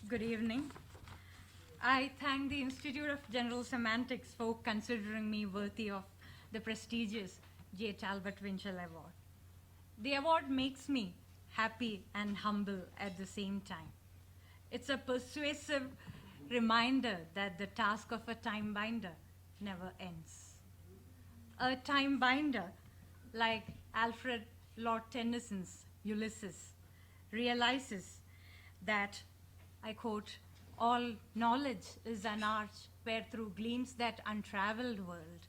Good evening. I thank the Institute of General Semantics for considering me worthy of the prestigious J. Talbot Winchell Award. The award makes me happy and humble at the same time. It's a persuasive reminder that the task of a time binder never ends. A time binder, like Alfred Lord Tennyson's Ulysses, realizes that, I quote, all knowledge is an arch where through gleams that untraveled world,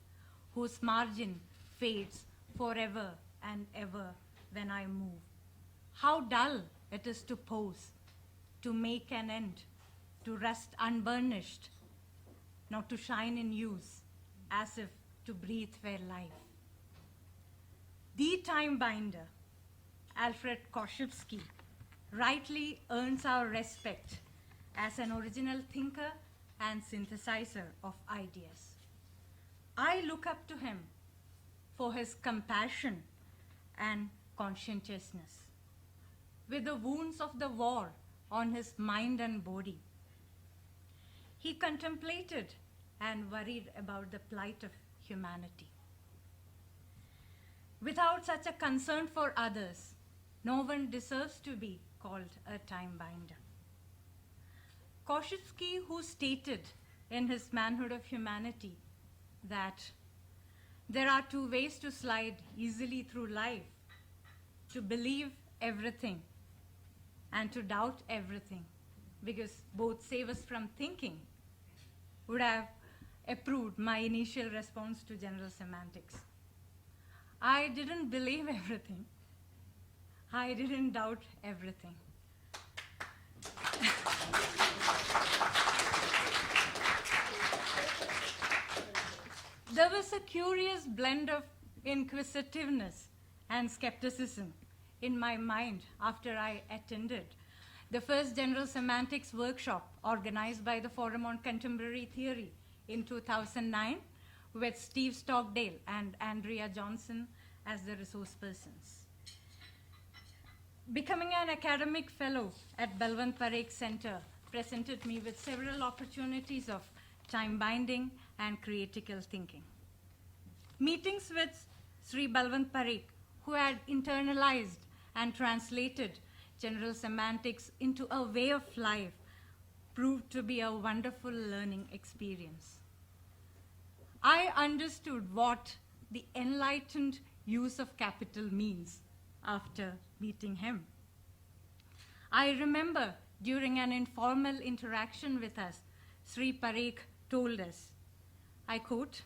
whose margin fades forever and ever when I move. How dull it is to pose, to make an end, to rest unburnished, not to shine in use, as if to breathe fair life. The time binder, Alfred Korzybski, rightly earns our respect as an original thinker and synthesizer of ideas. I look up to him for his compassion and conscientiousness. With the wounds of the war on his mind and body, he contemplated and worried about the plight of humanity. Without such a concern for others, no one deserves to be called a time binder. Korzybski, who stated in his Manhood of Humanity that there are two ways to slide easily through life, to believe everything and to doubt everything, because both save us from thinking, would have approved my initial response to general semantics. I didn't believe everything. I didn't doubt everything. There was a curious blend of inquisitiveness and skepticism in my mind after I attended the first General Semantics workshop organized by the Forum on Contemporary Theory in 2009 with Steve Stockdale and Andrea Johnson as the resource persons. Becoming an academic fellow at Balwant Parekh Center presented me with several opportunities of time binding and critical thinking. Meetings with Sri Balwant Parekh, who had internalized and translated general semantics into a way of life, proved to be a wonderful learning experience. I understood what the enlightened use of capital means after meeting him. I remember during an informal interaction with us, Sri Parekh told us, I quote,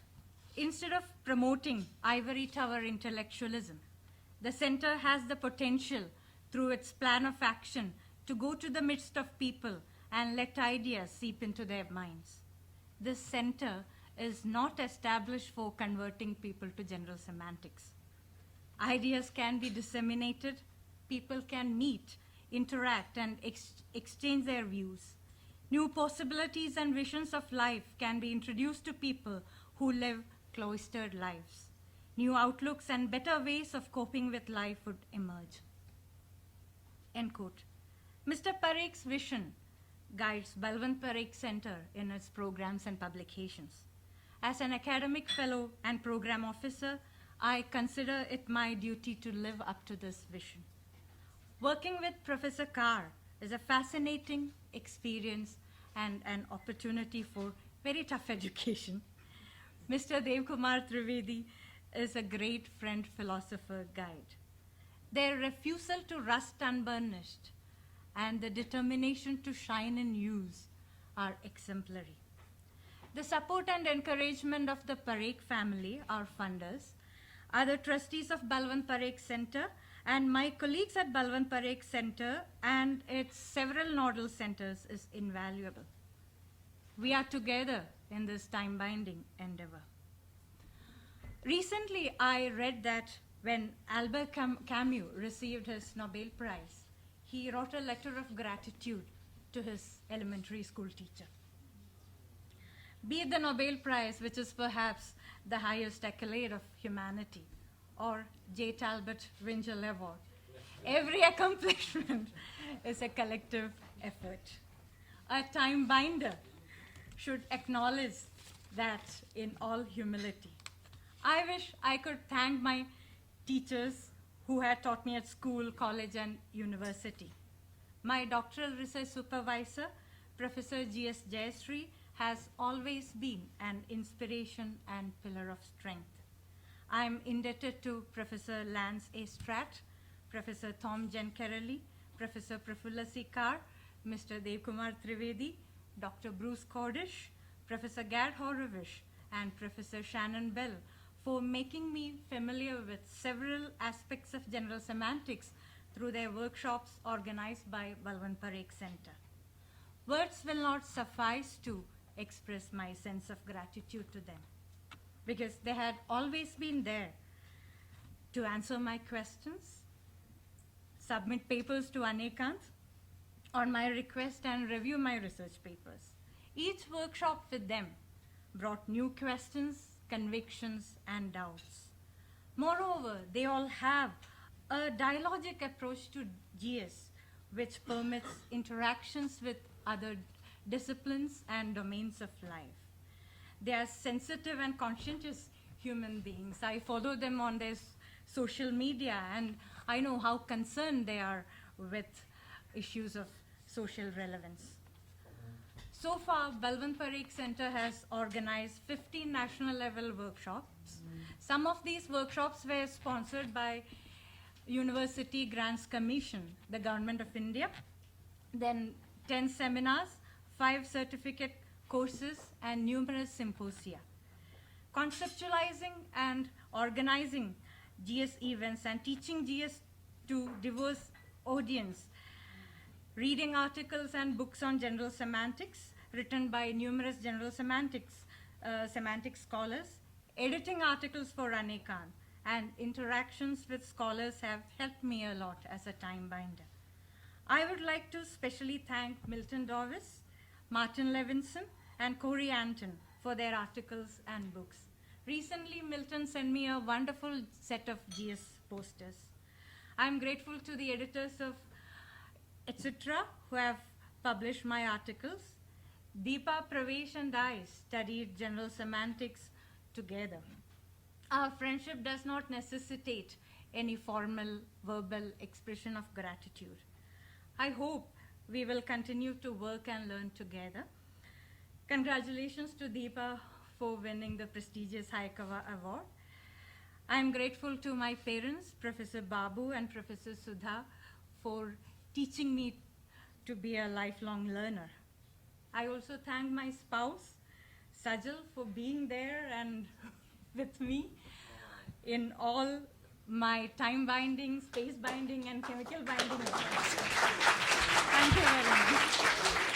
instead of promoting ivory tower intellectualism, the center has the potential through its plan of action to go to the midst of people and let ideas seep into their minds. This center is not established for converting people to general semantics. Ideas can be disseminated, people can meet, interact, and exchange their views. New possibilities and visions of life can be introduced to people who live cloistered lives. New outlooks and better ways of coping with life would emerge. End quote. Mr. Parekh's vision guides Balwant Parekh Center in its programs and publications. As an academic fellow and program officer, I consider it my duty to live up to this vision. Working with Professor Carr is a fascinating experience and an opportunity for very tough education. Mr. Devkumar Trivedi is a great friend, philosopher, guide. Their refusal to rust unburnished and the determination to shine in use are exemplary. The support and encouragement of the Parekh family, our funders, are the trustees of Balwant Parekh Center and my colleagues at Balwant Parekh Center and its several nodal centers is invaluable. We are together in this time-binding endeavor. Recently, I read that when Albert Camus received his Nobel Prize, he wrote a letter of gratitude to his elementary school teacher. Be it the Nobel Prize, which is perhaps the highest accolade of humanity, or J. Talbot Winchell Award, every accomplishment is a collective effort. a time binder should acknowledge that in all humility. I wish I could thank my teachers who had taught me at school, college, and university. My doctoral research supervisor, Professor G.S. Jayashree, has always been an inspiration and pillar of strength. I am indebted to Professor Lance A. Stratt, Professor Tom Gencarelli, Professor Prafulla Sikar, Mr. Devkumar Trivedi, Dr. Bruce Cordish, Professor Gerd Horowitz, and Professor Shannon Bell for making me familiar with several aspects of general semantics through their workshops organized by Balwant Parekh Center. Words will not suffice to express my sense of gratitude to them, because they had always been there to answer my questions, submit papers to Anekant on my request, and review my research papers. Each workshop with them brought new questions, convictions, and doubts. Moreover, they all have a dialogic approach to GS, which permits interactions with other disciplines and domains of life. They are sensitive and conscientious human beings. I follow them on their social media, and I know how concerned they are with issues of social relevance. So far, Balwant Parekh Center has organized 15 national level workshops. Some of these workshops were sponsored by University Grants Commission, the Government of India. Then 10 seminars, 5 certificate courses, and numerous symposia. Conceptualizing and organizing GS events and teaching GS to diverse audience, reading articles and books on general semantics written by numerous general semantics scholars, editing articles for Anekant, and interactions with scholars have helped me a lot as a time binder. I would like to specially thank Milton Davis, Martin Levinson, and Corey Anton for their articles and books. Recently, Milton sent me a wonderful set of GS posters. I'm grateful to the editors of etc. who have published my articles. Deepa, Pravesh, and I studied general semantics together. Our friendship does not necessitate any formal verbal expression of gratitude. I hope we will continue to work and learn together. Congratulations to Deepa for winning the prestigious Hayakawa Award. I am grateful to my parents, Professor Babu and Professor Sudha, for teaching me to be a lifelong learner. I also thank my spouse, Sajal, for being there and with me in all my time binding, space binding, and chemical binding. Thank you very much.